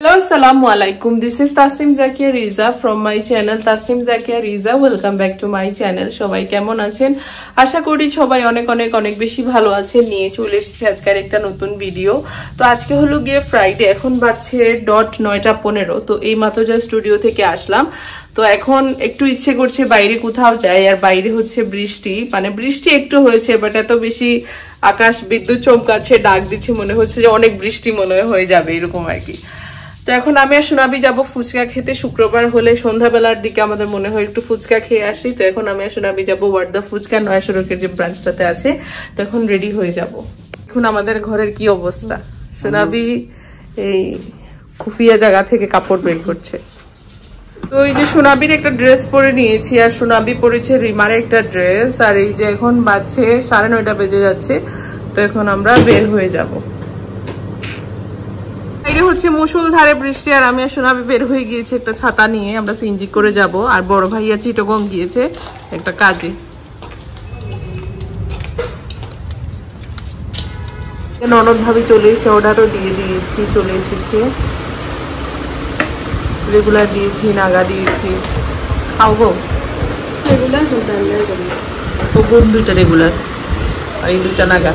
Hello, Assalamualaikum. This is Tasnim Zakia Riza from my channel Tasnim Zakia Riza. Welcome back to my channel. সবাই কেমন আছেন? আশা করি সবাই অনেক অনেক অনেক বেশি ভালো আছেন। নিয়ে চলে এসেছি আজকের একটা নতুন ভিডিও। তো আজকে হলো গিয়ে ফ্রাইডে, এখন বাজছে 9:15। তো এই মাত্র যা স্টুডিও থেকে আসলাম। তো এখন একটু ইচ্ছে করছে বাইরে কোথাও যাই, আর বাইরে হচ্ছে বৃষ্টি, মানে বৃষ্টি একটু হয়েছে বাট এত বেশি আকাশ বিদ্যুৎ চমকাচ্ছে, ডাক দিচ্ছে, মনে হচ্ছে যে অনেক বৃষ্টি মনে হয়ে যাবে এরকম আর কি। তো এখন আমি আর সোনাবি যাবো ফুচকা খেতে। শুক্রবার হলে সন্ধ্যাবেলার দিকে আমাদের মনে হয় একটু ফুচকা খেয়ে আসি। তো এখন আমি আর সোনাবি যাবো ওয়ার্দা ফুচকা, নয়া সড়কের যে ব্রাঞ্চটাতে আছে। তো এখন রেডি হয়ে যাব। এখন আমাদের ঘরের কি অবস্থা, সোনাবি এই খুফিয়া জায়গা থেকে কাপড় বের করছে। তো এই যে সোনাবির একটা ড্রেস পরে নিয়েছি, আর সোনাবি পরেছে রিমার একটা ড্রেস। আর এই যে এখন বাজছে 9:30 বেজে যাচ্ছে। তো এখন আমরা বের হয়ে যাব। হচ্ছে মুষলধারে বৃষ্টি, আর আমি আর সোনাবি বের হয়ে গিয়েছি একটা ছাতা নিয়ে। আমরা সিএনজি করে যাব, আর বড় ভাইয়া চিটাগং গিয়েছে একটা কাজে। ননদ ভাবি চলে এসে অর্ডারও দিয়ে দিয়েছি, চলে এসেছে। রেগুলার দিয়েছি, নাগা দিয়েছি। খাওয়াবো রেগুলার, ও বোন দুইটা রেগুলার আর এই দুইটা নাগা।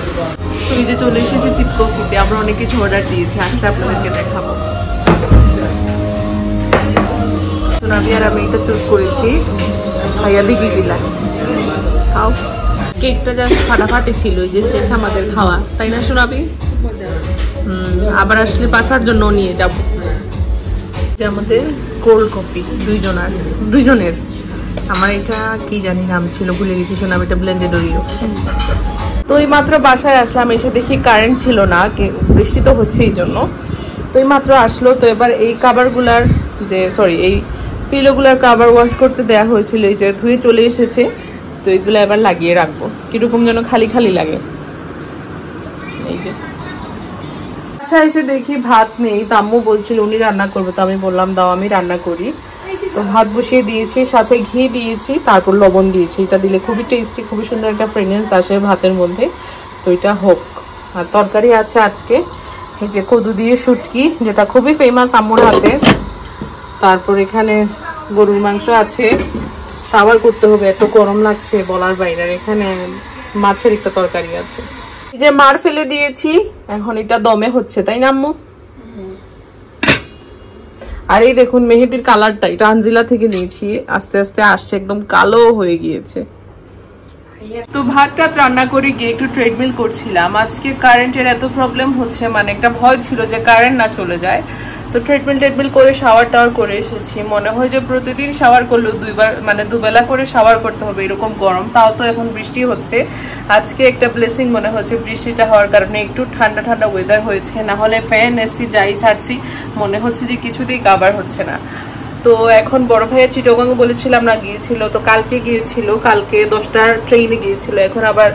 তো এই যে চলে এসেছি চিপ কফিতে। আমরা অনেক কিছু অর্ডার দিয়েছি, আসলে আপনাদেরকে দেখাবো। সোনাবি আর আমি এটা চুজ করেছি। ভাইয়া দিকে দিলাম, খাও। কেকটা জাস্ট ফাটাফাটি ছিল, এই যে শেষ আমাদের খাওয়া, তাই না সোনাবি? আবার আসলে বাসার জন্য নিয়ে যাব। যে আমাদের কোল্ড কফি দুইজনের। আমার এটা কি জানি নাম ছিল, ভুলে গেছি। সোনাবি এটা ব্লেন্ডেড ওরিও। তো এই মাত্র বাসায় আসলাম, এসে দেখি কারেন্ট ছিল না, বৃষ্টি তো হচ্ছে এই জন্য। তো এই মাত্র আসলো। তো এবার এই কাভারগুলার এই পিলোগুলার কাভার ওয়াশ করতে দেয়া হয়েছিল, এই যে ধুয়ে চলে এসেছে। তো এইগুলো এবার লাগিয়ে রাখবো, কিরকম যেন খালি খালি লাগে। এই যে বাসায় এসে দেখি ভাত নেই। তো আম্মু বলছিল উনি রান্না করবে, তো আমি বললাম দাও আমি রান্না করি। তো ভাত বসিয়ে দিয়েছি, সাথে ঘি দিয়েছি, তারপর লবণ দিয়েছি। এটা দিলে খুবই টেস্টি, খুবই সুন্দর একটা ফ্রেগনেন্স আসে ভাতের মধ্যে। তো এটা হোক। আর তরকারি আছে আজকে এই যে কদু দিয়ে শুটকি, যেটা খুবই ফেমাস আম্মুর হাতে। তারপর এখানে গরুর মাংস আছে, সাবার করতে হবে, এত গরম লাগছে বলার বাইরে। এখানে মাছের একটা তরকারি আছে, এই যে মার ফেলে দিয়েছি, এখন এটা দমে হচ্ছে, তাই না আম্মু? আর এই দেখুন মেহেদির কালারটা, এটা আনজিলা থেকে নিয়েছি, আস্তে আস্তে আসছে, একদম কালো হয়ে গিয়েছে। তো ভাতটা রান্না করে গিয়ে একটু ট্রেডমিল করছিলাম। আজকে কারেন্টের এত প্রবলেম হচ্ছে, মানে একটা ভয় ছিল যে কারেন্ট না চলে যায়। তো ট্রেডমিল করে শাওয়ার টাওয়ার করে এসেছি। মনে হয় যে প্রতিদিন শাওয়ার করলেও দুবেলা করে শাওয়ার করতে হবে, এরকম গরম। তাও তো এখন বৃষ্টি হচ্ছে। আজকে একটা ব্লেসিং মনে হচ্ছে বৃষ্টিটা হওয়ার কারণে, একটু ঠান্ডা ঠান্ডা ওয়েদার হয়েছে। না হলে ফ্যান এসি যাই ছাড়ছি, মনে হচ্ছে যে কিছুতেই কাভার হচ্ছে না। তো এখন বড় ভাইয়া চিটাগং বলেছিলাম না গিয়েছিল, তো কালকে গিয়েছিল, কালকে 10টার ট্রেনে গিয়েছিল। এখন আবার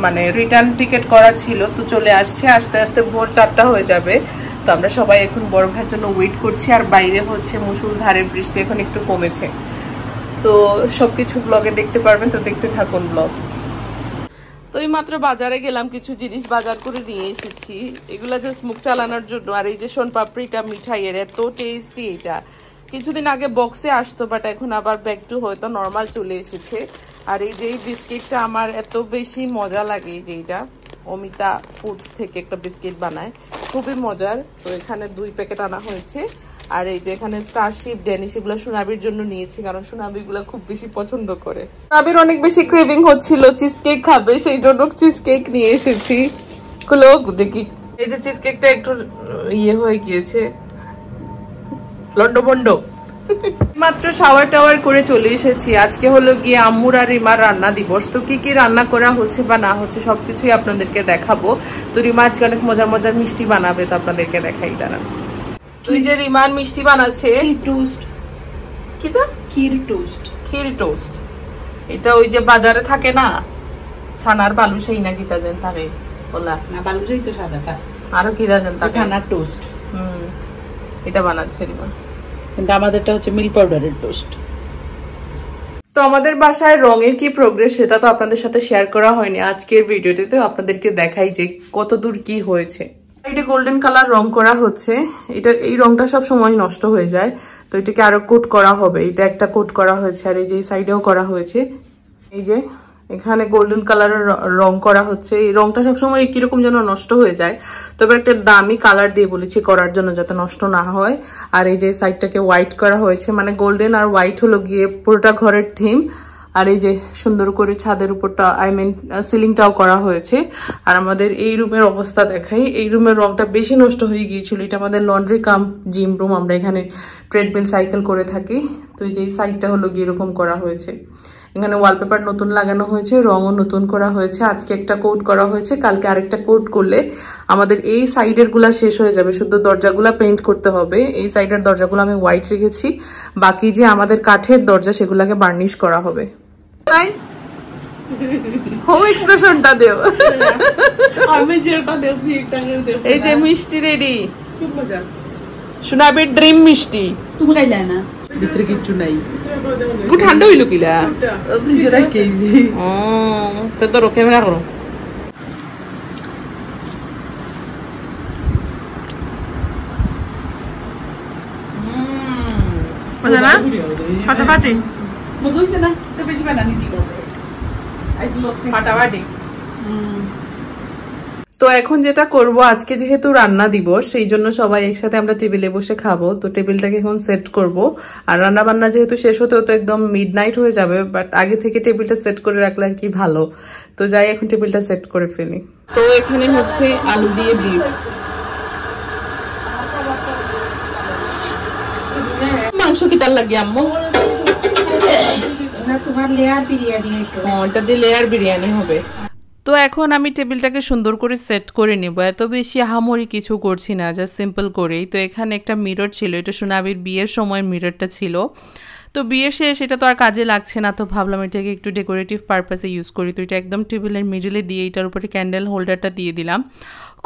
মানে রিটার্ন টিকিট করা ছিল, তো চলে আসছে। আস্তে আস্তে ভোর 4টা হয়ে যাবে। তো আমরা সবাই এখন বড় ভাইয়ের জন্য ওয়েট করছি। আর বাইরে হচ্ছে মুষলধারে বৃষ্টি, এখন একটু কমেছে। তো সবকিছু ব্লগে দেখতে পারবেন, তো দেখতে থাকুন ব্লগ। তো এই মাত্র বাজারে গেলাম, কিছু জিনিস বাজার করে নিয়ে এসেছি। এগুলা জাস্ট মুখ চালানোর জন্য। আর এই যে সোনপাপড়িটা মিঠাইয়ের, এত টেস্টি। এটা কিছুদিন আগে বক্সে আসতো, বাট এখন আবার ব্যাক টু হয়তো নর্মাল চলে এসেছে। আর এই যে এই বিস্কিটটা আমার এত বেশি মজা লাগে, যে এটা অমিতা ফুডস থেকে একটা বিস্কিট বানায়, খুবই মজার। তো এখানে 2 প্যাকেট আনা হয়েছে। আর এই যে এখানে স্টারশিপ ডেনিশ, এগুলো সোনাবির জন্য নিয়েছি, কারণ সোনাবি গুলা খুব বেশি পছন্দ করে। সোনাবির অনেক বেশি ক্রেভিং হচ্ছিল, চিজ কেক খাবে, সেই জন্য চিজ কেক নিয়ে এসেছি। দেখি এই যে চিজ কেকটা একটু ইয়ে হয়ে গিয়েছে, লন্ডভন্ড। মাত্র শাওয়ার টাওয়ার করে চলে এসেছি। আজকে হলো গিয়ে আম্মুর আর রিমার রান্না দিবস। তো কি কি রান্না করা হচ্ছে বা না হচ্ছে সবকিছুই আপনাদেরকে দেখাবো। তো রিমা আজকে অনেক মজার মজার মিষ্টি বানাবে, তো আপনাদেরকে দেখাই দাঁড়ান। তুই যে রিমার মিষ্টি বানাচ্ছে ক্ষীর টোস্ট। এটা ওই যে বাজারে থাকে না ছানার বালুশাহী না কিতা যেন থাকে, বলা না বালুশাহী তো সাদাটা, আরো কিরা যেন থাকে ছানার টোস্ট। এটা বানাচ্ছে রিমা, কিন্তু আমাদেরটা হচ্ছে মিল্ক পাউডারের টোস্ট। তো আমাদের বাসায় রঙের কি প্রোগ্রেস সেটা তো আপনাদের সাথে শেয়ার করা হয়নি আজকের ভিডিওটিতে। আপনাদেরকে দেখাই যে কত দূর কি হয়েছে। এটা গোল্ডেন কালার রং করা হচ্ছে, এটা এই রংটা সব সময় নষ্ট হয়ে যায়, তো এটাকে আরো কোট করা হবে। এটা একটা কোট করা হয়েছে, আর এই যে সাইডেও করা হয়েছে। এই যে এখানে গোল্ডেন কালারের রং করা হচ্ছে। এই রংটা সবসময় কিরকম যেন নষ্ট হয়ে যায়, তবে একটা দামি কালার দিয়ে বলেছি করার জন্য যাতে নষ্ট না হয়। আর এই যে সাইডটাকে হোয়াইট করা হয়েছে, মানে গোল্ডেন আর হোয়াইট হলো গিয়ে পুরোটা ঘরের থিম। আর এই যে সুন্দর করে ছাদের উপরটা সিলিংটাও করা হয়েছে। আর আমাদের এই রুমের অবস্থা দেখাই, এই রুমের রংটা বেশি নষ্ট হয়ে গিয়েছিল। এটা আমাদের লন্ড্রি কাম জিম রুম, আমরা এখানে ট্রেডমিল সাইকেল করে থাকি। তো এই যে সাইডটা হলো গিয়ে এরকম করা হয়েছে। এখানে ওয়ালপেপার নতুন লাগানো হয়েছে, রঙও নতুন করা হয়েছে। আজকে একটা কোট করা হয়েছে, কালকে আরেকটা কোট করলে আমাদের এই সাইডের গুলা শেষ হয়ে যাবে, শুধু দরজাগুলা পেইন্ট করতে হবে। এই সাইডের দরজাগুলো আমি হোয়াইট রেখেছি, বাকি যে আমাদের কাঠের দরজা সেগুলাকে বার্নিশ করা হবে। এক্সপ্রেশনটা দেও, এই যে মিষ্টি রেডি, সোনাবির ড্রিম মিষ্টি। তুমি খাইলা না? ভিতরে কিছু নাই, ঠান্ডা হইল কিলা তো ক্যামেরা করো। ফাটাফাটি ফাটাফাটি। তো এখন যেটা করব, আজকে যেহেতু রান্না দিবস, সেই জন্য সবাই একসাথে আমরা টেবিলে বসে খাবো। তো টেবিলটাকে এখন সেট করব। আর রান্না বান্না যেহেতু শেষ হতেও তো একদম মিডনাইট হয়ে যাবে, বাট আগে থেকে টেবিলটা সেট করে রাখলে আর কি ভালো। তো যাই এখন টেবিলটা সেট করে ফেলি। তো এখানে হচ্ছে আলু দিয়ে বিফ, মাংস কি তার লাগে আম্মু? এটা দিয়ে লেয়ার বিরিয়ানি হবে। তো এখন আমি টেবিলটাকে সুন্দর করে সেট করে নিব। এত বেশি আহামরি কিছু করছি না, জাস্ট সিম্পল করেই। তো এখানে একটা মিরর ছিল, এটা সোনাবির বিয়ের সময় মিররটা ছিল। তো বিয়ে শেষ, এটা তো আর কাজে লাগছে না, তো ভাবলাম এটাকে একটু ডেকোরেটিভ পারপাসে ইউজ করি। তো এটা একদম টেবিলের মিডলে দিয়ে এটার উপরে ক্যান্ডেল হোল্ডারটা দিয়ে দিলাম।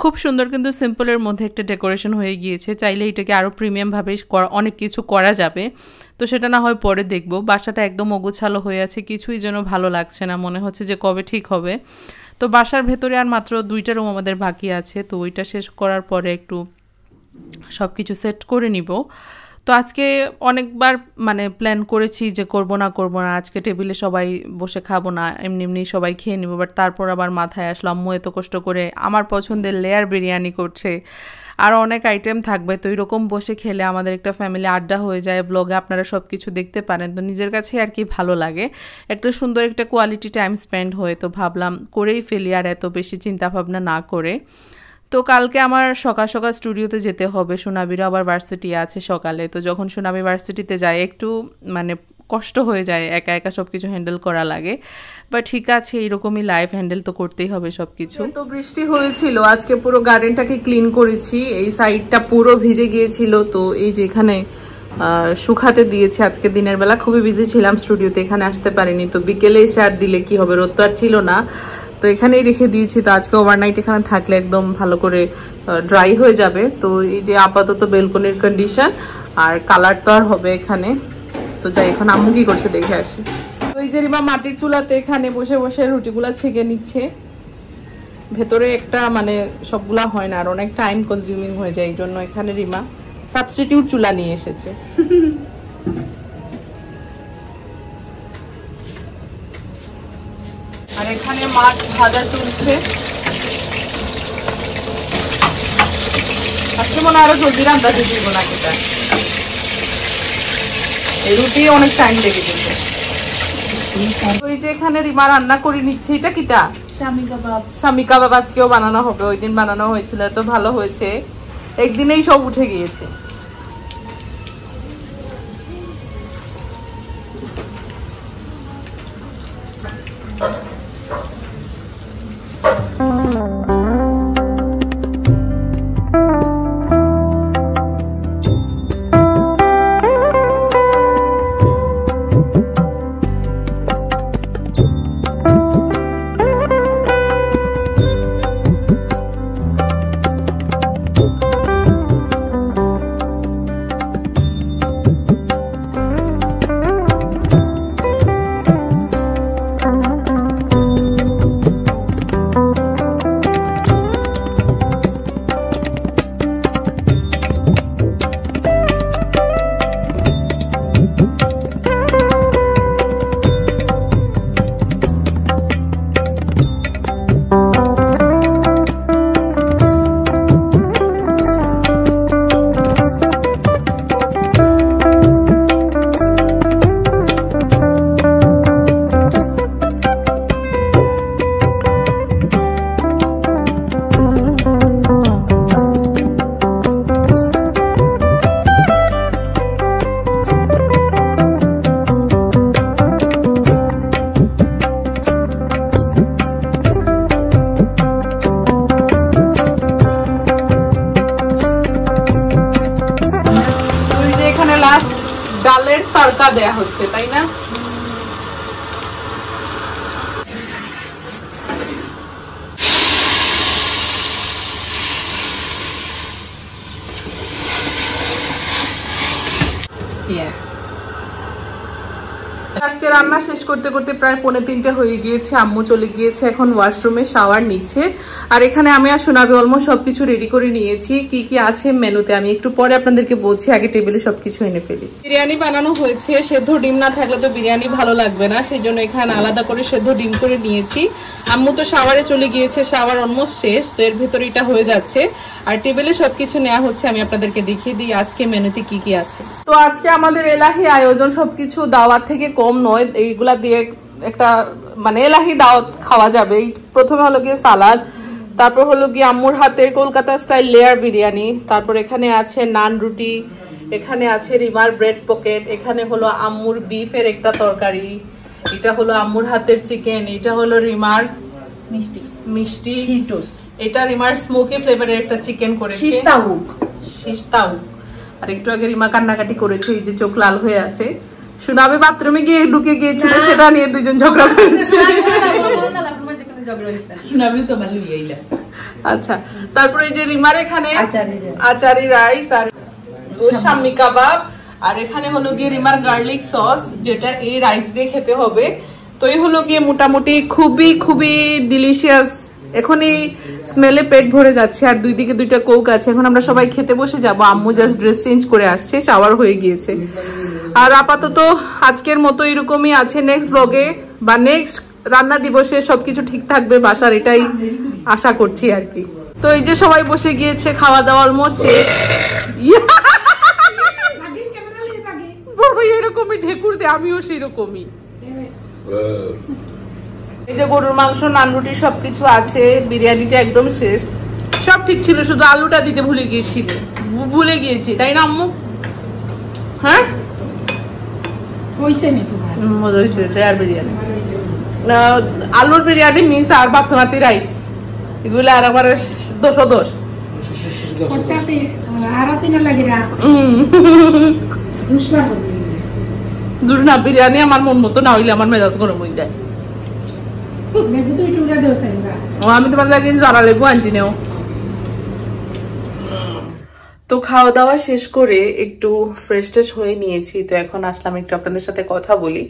খুব সুন্দর কিন্তু সিম্পলের মধ্যে একটা ডেকোরেশন হয়ে গিয়েছে। চাইলে এটাকে আরও প্রিমিয়ামভাবে অনেক কিছু করা যাবে, তো সেটা না হয় পরে দেখব। বাসাটা একদম অগোছালো হয়ে আছে, কিছুই যেন ভালো লাগছে না, মনে হচ্ছে যে কবে ঠিক হবে। তো বাসার ভেতরে আর মাত্র 2টা রুম আমাদের বাকি আছে, তো ওইটা শেষ করার পরে একটু সব কিছু সেট করে নিব। তো আজকে অনেকবার মানে প্ল্যান করেছি যে করব না আজকে টেবিলে সবাই বসে খাবো না, এমনি সবাই খেয়ে নিব। বাট তারপর আবার মাথায় আসলো আম্মু এত কষ্ট করে আমার পছন্দের লেয়ার বিরিয়ানি করছে, আর অনেক আইটেম থাকবে, তো এরকম বসে খেলে আমাদের একটা ফ্যামিলি আড্ডা হয়ে যায়। ব্লগে আপনারা সব কিছু দেখতে পারেন, তো নিজের কাছে আর কি ভালো লাগে, একটা সুন্দর একটা কোয়ালিটি টাইম স্পেন্ড হয়। তো ভাবলাম করেই ফেলি, আর এত বেশি চিন্তা ভাবনা না করে। তো কালকে আমার সকাল সকাল স্টুডিওতে যেতে হবে, সোনাবিরও আবার ভার্সিটি আছে সকালে। তো যখন সোনাবি ভার্সিটিতে যায় একটু মানে কষ্ট হয়ে যায়, একা একা সব কিছু হ্যান্ডেল করা লাগে, বাট ঠিক আছে, এইরকমই লাইফ, হ্যান্ডেল তো করতেই হবে সব কিছু। তো বৃষ্টি হয়েছিল, আজকে পুরো গার্ডেনটাকে ক্লিন করেছি, এই সাইডটা পুরো ভিজে গিয়েছিল। তো এই যে এখানে শুকাতে দিয়েছি। আজকে দিনের বেলা খুবই বিজি ছিলাম স্টুডিওতে, এখানে আসতে পারিনি। তো বিকেলে এসে আর দিলে কি হবে, রোদ তো আর ছিল না, তো এখানেই রেখে দিয়েছি। তো আজকে ওভারনাইট এখানে থাকলে একদম ভালো করে ড্রাই হয়ে যাবে। তো এই যে আপাতত বেলকনির কন্ডিশন, আর কালার তো আর হবে এখানে। তো যাই এখন আম্মু কি করছে দেখে আসি। তো এই যে রিমা মাটির চুলাতে এখানে বসে বসে রুটিগুলা ছেঁকে নিচ্ছে। ভেতরে একটা মানে সবগুলা হয় না, আর অনেক টাইম কনজিউমিং হয়ে যায়, এই জন্য এখানে রিমা সাবস্টিটিউট চুলা নিয়ে এসেছে। আর এখানে মাছ ভাজা চলছে। আজকে মনে আরো জলদি রান্না দিব না, এটা এই রুটি অনেক টাইম লেগে যেতে। ওই যে এখানে রিমা রান্না করে নিচ্ছে, এটা কিটা স্বামী কাবাব আজকেও বানানো হবে, ওই দিন বানানো হয়েছিল, এত ভালো হয়েছে, একদিনেই সব উঠে গিয়েছে। জাস্ট ডালের তড়কা দেয়া হচ্ছে, তাই না? আজকে রান্না শেষ করতে করতে প্রায় 2:45 হয়ে গিয়েছে। আম্মু চলে গিয়েছে এখন ওয়াশরুমে শাওয়ার নিচ্ছে। আর এখানে আমি আর সোনাবি অলমোস্ট সবকিছু রেডি করে নিয়েছি। কি কি আছে মেনুতে আমি একটু পরে আপনাদেরকে বলছি, আগে টেবিলে সবকিছু এনে ফেলি। বিরিয়ানি বানানো হয়েছে। সেদ্ধ ডিম না থাকলে তো বিরিয়ানি ভালো লাগবে না, সেই জন্য এখানে আলাদা করে সেদ্ধ ডিম করে নিয়েছি। আম্মু তো শাওয়ারে চলে গিয়েছে, শাওয়ার অলমোস্ট শেষ, তো এর ভিতরে এটা হয়ে যাচ্ছে। আর টেবিলে সবকিছু নেওয়া হচ্ছে। আমি আপনাদেরকে দেখিয়ে দিই আজকে মেনুতে কি কি আছে। তো আজকে আমাদের এলাহি আয়োজন, সবকিছু দাওয়াত থেকে কম নয়। এইগুলা দিয়ে একটা মানে এলাহি দাওয়াত খাওয়া যাবে। প্রথমে হলো গিয়ে সালাদ, তারপর হলো গিয়ে আম্মুর হাতের কলকাতা স্টাইল লেয়ার বিরিয়ানি, তারপর এখানে আছে নান রুটি, এখানে আছে রিমার ব্রেড পকেট, এখানে হলো আম্মুর বিফের একটা তরকারি, এটা হলো আম্মুর হাতের চিকেন, এটা হলো রিমার মিষ্টি, এটা রিমার স্মোকি ফ্লেভারের একটা চিকেন করেছে, শিস্তাউক। আর একটু আগে রিমা কান্নাকাটি করেছে, এই যে চোখ লাল হয়ে আছে। সুনাবে বাথরুমে গিয়ে ঢুকে গিয়েছিল, সেটা নিয়ে দুজন ঝগড়া করেছে। আচ্ছা, তারপরে এই যে রিমার এখানে আচারি রাইস আর শাম্মি কাবাব, আর এখানে হলো গিয়ে রিমার গার্লিক সস, যেটা এই রাইস দিয়ে খেতে হবে। তো এই হলো গিয়ে মোটামুটি খুবই খুবই ডিলিশিয়াস। এখন এই স্মেলে পেট ভরে যাচ্ছে। আর দুই দিকে দুইটা কোক আছে। এখন আমরা সবাই খেতে বসে যাব। আম্মু জাস্ট ড্রেস চেঞ্জ করে আসছে, শাওয়ার হয়ে গিয়েছে। আর আপাতত আজকের মতো এরকমই আছে। নেক্সট ব্লগে বা নেক্সট রান্না দিবসে সবকিছু ঠিক থাকবে বাসার, এটাই আশা করছি আর কি। তো এই যে সবাই বসে গিয়েছে, খাওয়া দাওয়া অলমোস্ট শেষ। এরকমই ঢেকুর দে, আমিও সেরকমই। এই যে গরুর মাংস, নান রুটি সবকিছু আছে। বিরিয়ানিটা একদম শেষ, সব ঠিক ছিল, শুধু আলুটা দিতে ভুলে গিয়েছি, তাই না আম্মু? হ্যাঁ, আলুর বিরিয়ানি মিস আর বাসমতি রাইস, এগুলো আর একবার দোষ। দুর্না বিরিয়ানি আমার মন মতো না হইলে আমার মেজাজ গরম হয়ে যায়। আমি তোমার লাগে যারা লেবু আনছি নেও। তো খাওয়া দাওয়া শেষ করে একটু ফ্রেশ ট্রেশ হয়ে নিয়েছি। তো এখন আসলাম একটু আপনাদের সাথে কথা বলি।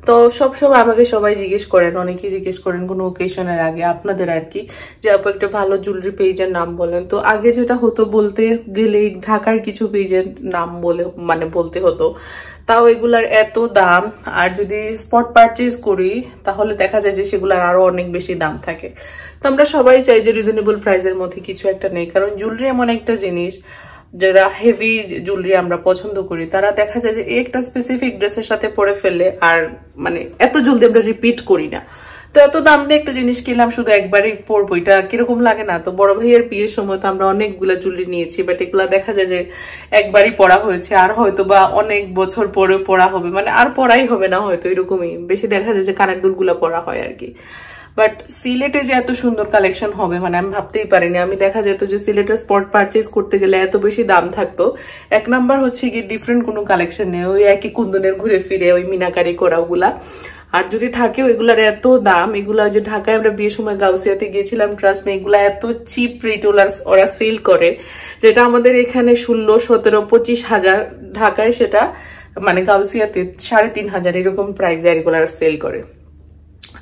তো সবসময় আমাকে সবাই জিজ্ঞেস করেন, অনেকেই জিজ্ঞেস করেন কোনো ওকেশনের আগে আপনাদের আর কি, যে আপু একটা ভালো জুয়েলারি পেজের নাম বলেন। তো আগে যেটা হতো, বলতে গেলে ঢাকার কিছু পেজের নাম বলতে হতো, তাও এগুলার এত দাম। আর যদি স্পট পারচেজ করি তাহলে দেখা যায় যে সেগুলার আরো অনেক বেশি দাম থাকে। তো আমরা সবাই চাই যে রিজনেবল প্রাইসের মধ্যে কিছু একটা নেই, কারণ জুয়েলারি এমন একটা জিনিস, যারা হেভি জুয়েলারি আমরা পছন্দ করি তারা দেখা যায় যে একটা স্পেসিফিক ড্রেসের সাথে পরে ফেলে আর এত জলদি আমরা রিপিট করি না। তো এত দাম দিয়ে একটা জিনিস কিনলাম, শুধু একবারই পরবো, এটা কিরকম লাগে না? তো বড় ভাইয়ের বিয়ের সময় তো আমরা অনেকগুলা জুয়েলারি নিয়েছি, বাট এগুলা দেখা যায় যে একবারই পরা হয়েছে, আর হয়তো বা অনেক বছর পরে পরা হবে, আর পরাই হবে না হয়তো, এরকমই বেশি দেখা যায় যে কানের দুলগুলা পরা হয় আর কি। বাট সিলেটে যে এত সুন্দর কালেকশন হবে আমি ভাবতেই পারিনি। আমি দেখা যেত যে সিলেটের স্পট পারচেজ করতে গেলে এত বেশি দাম থাকতো। এক নাম্বার হচ্ছে কি ডিফারেন্ট কোনো কালেকশন নেই, ওই একই কুন্দনের ঘুরে ফিরে ওই মিনাকারি করা ওগুলা, আর যদি থাকেও এগুলার এত দাম। এগুলা যে ঢাকায় আমরা বিয়ের সময় গাউসিয়াতে গিয়েছিলাম, ট্রাস্ট মি এগুলা এত চিপ রেট ওরা সেল করে, যেটা আমাদের এখানে 16, 17, 25 হাজার, ঢাকায় সেটা গাউসিয়াতে 3,500 এরকম প্রাইসে এগুলার সেল করে।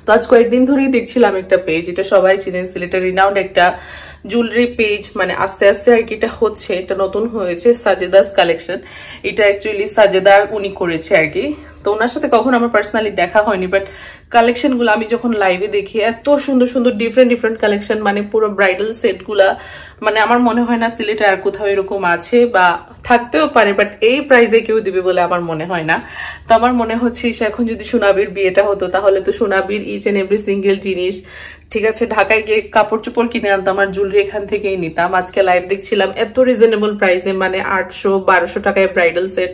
তো আজ কয়েকদিন ধরেই দেখছিলাম একটা পেজ, এটা সবাই চিনেন, সিলেটের রিনাউন্ড একটা জুয়েলারি পেজ, আস্তে আস্তে আর কি এটা হচ্ছে, এটা নতুন হয়েছে, সাজেদাস কালেকশন। এটা অ্যাকচুয়ালি সাজেদার উনি করেছে আর কি। তো ওনার সাথে কখনো আমার পার্সোনালি দেখা হয়নি, বাট কালেকশন গুলো আমি যখন লাইভে দেখি, এত সুন্দর সুন্দর ডিফারেন্ট কালেকশন, পুরো ব্রাইডাল সেট গুলা, আমার মনে হয় না সিলেটে আর কোথাও এরকম আছে, বা থাকতেও পারে, বাট এই প্রাইসে কেউ দিবে বলে আমার মনে হয় না। তো আমার মনে হচ্ছে এখন যদি সোনাবির বিয়েটা হতো, তাহলে তো সোনাবির ইচ এন্ড এভরি সিঙ্গেল জিনিস, ঠিক আছে, ঢাকায় গিয়ে কাপড় চোপড় কিনে আনতাম আর জুয়েলারি এখান থেকেই নিতাম। আজকে লাইভ দেখছিলাম এত রিজনেবল প্রাইসে, 800-1200 টাকায় ব্রাইডাল সেট,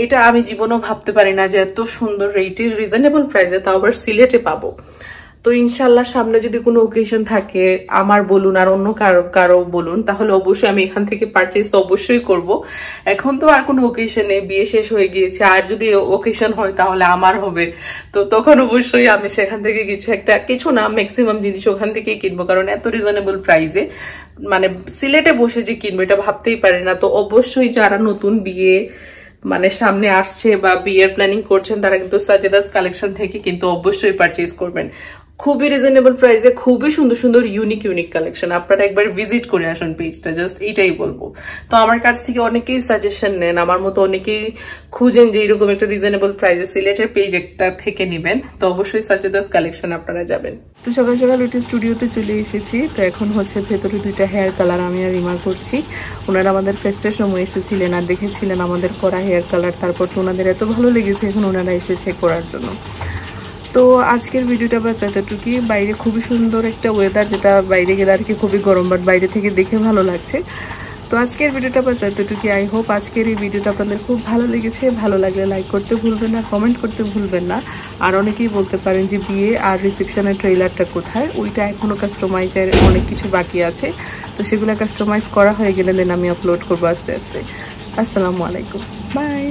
এটা আমি জীবনেও ভাবতে পারি না যে এত সুন্দর রেটের রিজনেবল প্রাইসে, তাও আবার সিলেটে পাবো। তো ইনশাল্লাহ সামনে যদি কোনো ওকেশন থাকে আমার বলুন আর অন্য কারো বলুন, তাহলে অবশ্যই আমি এখান থেকে পারচেজ তো অবশ্যই করব। এখন তো আর কোনো ওকেশন নেই, বিয়ে শেষ হয়ে গিয়েছে, আর যদি ওকেশন হয় তাহলে আমার হবে, তো তখন অবশ্যই আমি সেখান থেকে কিছু না ম্যাক্সিমাম জিনিস ওখান থেকেই কিনবো, কারণ এত রিজনেবল প্রাইসে মানে সিলেটে বসে যে কিনবো এটা ভাবতেই পারি না। তো অবশ্যই যারা নতুন বিয়ে মানে সামনে আসছে বা বিয়ের প্ল্যানিং করছেন তারা কিন্তু সাজেদাস কালেকশন থেকে কিন্তু অবশ্যই পারচেজ করবেন। খুবই রিজনেবল প্রাইসে খুবই সুন্দর সুন্দর ইউনিক কালেকশন। আপনারা একবার ভিজিট করে আসুন পেজটা, জাস্ট এইটাই বলবো। তো আমার কাছ থেকে অনেকেই সাজেশন নেন, আমার মতো অনেকেই খুঁজেন যে এরকম একটা রিজনেবল প্রাইসে সিলেটের পেজ একটা থেকে নেবেন, তো অবশ্যই সাজেদাস কালেকশন আপনারা যাবেন। তো সকাল সকাল উঠে স্টুডিওতে চলে এসেছি। তো এখন হচ্ছে ভেতরে 2টা হেয়ার কালার আমি আর রিমা করছি। ওনারা আমাদের ফেস্টের সময় এসেছিলেন আর দেখেছিলেন আমাদের করা হেয়ার কালার, তারপর তো ওনাদের এত ভালো লেগেছে এখন ওনারা এসেছে করার জন্য। তো আজকের ভিডিওটা বাস এতটুকুই। বাইরে খুবই সুন্দর একটা ওয়েদার, যেটা বাইরে গেলে আর কি খুবই গরম, বাট বাইরে থেকে দেখে ভালো লাগছে। তো আজকের ভিডিওটা বাস এতটুকুই। আই হোপ আজকের এই ভিডিওটা আপনাদের খুব ভালো লেগেছে। ভালো লাগলে লাইক করতে ভুলবেন না, কমেন্ট করতে ভুলবেন না। আর অনেকেই বলতে পারেন যে বিয়ে আর রিসেপশনের ট্রেলারটা কোথায়, ওইটা এখনো কাস্টমাইজের অনেক কিছু বাকি আছে, তো সেগুলো কাস্টমাইজ করা হয়ে গেলে দেন আমি আপলোড করবো আস্তে আস্তে। আসসালামু আলাইকুম, বাই।